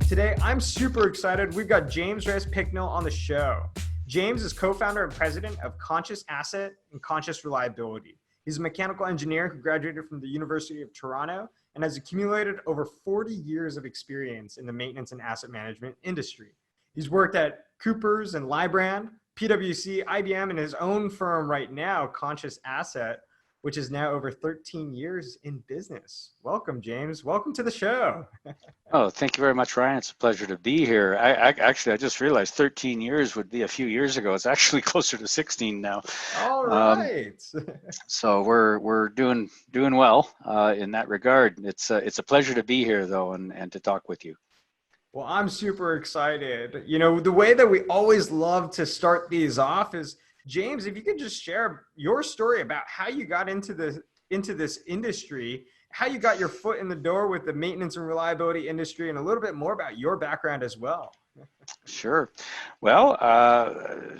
Today, I'm super excited. We've got James Reyes Picknell on the show. James is co-founder and president of Conscious Asset and Conscious Reliability. He's a mechanical engineer who graduated from the University of Toronto and has accumulated over 40 years of experience in the maintenance and asset management industry. He's worked at Coopers and Lybrand, PwC, IBM, and his own firm right now, Conscious Asset, which is now over 13 years in business. Welcome, James. Welcome to the show. Oh, thank you very much, Ryan. It's a pleasure to be here. I just realized 13 years would be a few years ago. It's actually closer to 16 now. All right. So we're doing well in that regard. It's a pleasure to be here, though, and to talk with you. Well, I'm super excited. You know, the way that we always love to start these off is, James, if you could just share your story about how you got into this industry, how you got your foot in the door with the maintenance and reliability industry, and a little bit more about your background as well. Sure. Well,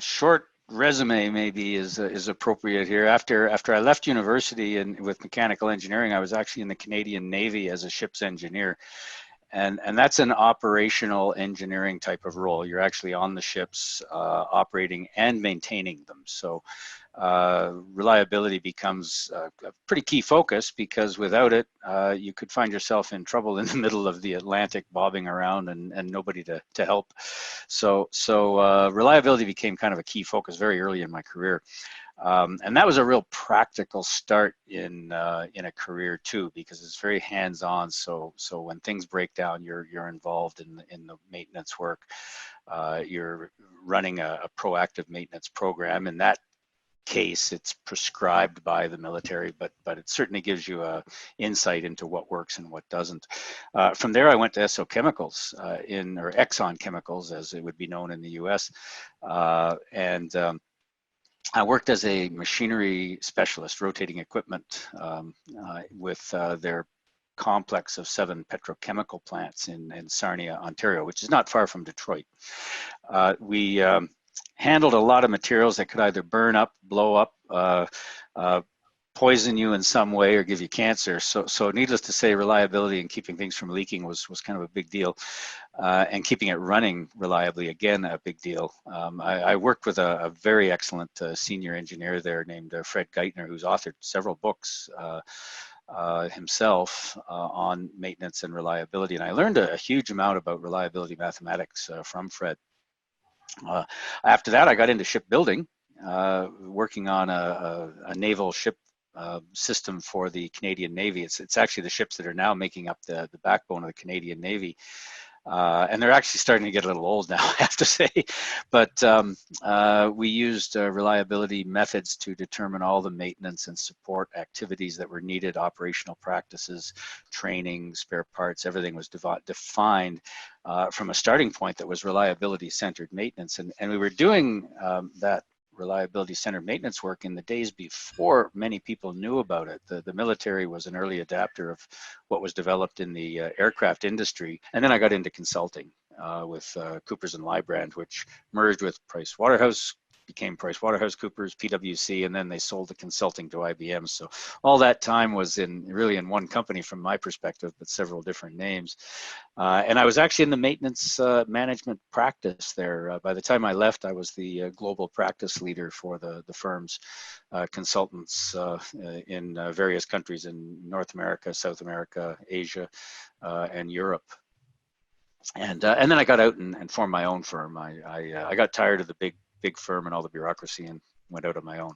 short resume maybe is appropriate here. After I left university with mechanical engineering, I was actually in the Canadian Navy as a ship's engineer. And that's an operational engineering type of role. You're actually on the ships, operating and maintaining them. So reliability becomes a pretty key focus, because without it, you could find yourself in trouble in the middle of the Atlantic, bobbing around and nobody to help. So reliability became kind of a key focus very early in my career. And that was a real practical start in a career too, because it's very hands-on. So when things break down, you're involved in the maintenance work. You're running a proactive maintenance program. In that case, it's prescribed by the military, but it certainly gives you a insight into what works and what doesn't. From there, I went to Esso Chemicals or Exxon Chemicals, as it would be known in the U.S. I worked as a machinery specialist, rotating equipment, with their complex of 7 petrochemical plants in Sarnia, Ontario, which is not far from Detroit. We handled a lot of materials that could either burn up, blow up, poison you in some way, or give you cancer. So needless to say, reliability and keeping things from leaking was kind of a big deal, and keeping it running reliably, again, a big deal. I worked with a very excellent senior engineer there named Fred Geithner, who's authored several books himself on maintenance and reliability, and I learned a huge amount about reliability mathematics from Fred. After that, I got into shipbuilding, working on a naval ship system for the Canadian Navy. It's actually the ships that are now making up the backbone of the Canadian Navy. And they're actually starting to get a little old now, I have to say. But we used reliability methods to determine all the maintenance and support activities that were needed, operational practices, training, spare parts. Everything was defined from a starting point that was reliability-centered maintenance. And we were doing that reliability-centered maintenance work in the days before many people knew about it. The military was an early adapter of what was developed in the aircraft industry. And then I got into consulting with Coopers and Lybrand, which merged with became PricewaterhouseCoopers, PwC, and then they sold the consulting to IBM. So all that time was really in one company from my perspective, but several different names. And I was actually in the maintenance management practice there. By the time I left, I was the global practice leader for the firm's consultants in various countries in North America, South America, Asia, and Europe. And then I got out and formed my own firm. I got tired of the big firm and all the bureaucracy and went out on my own.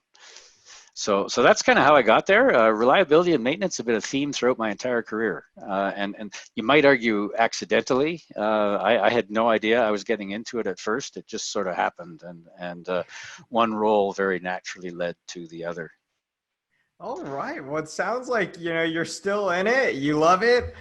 So that's kind of how I got there. Reliability and maintenance have been a theme throughout my entire career. And you might argue accidentally. I had no idea I was getting into it at first. It just sort of happened. And one role very naturally led to the other. All right. Well, it sounds like, you're still in it. You love it.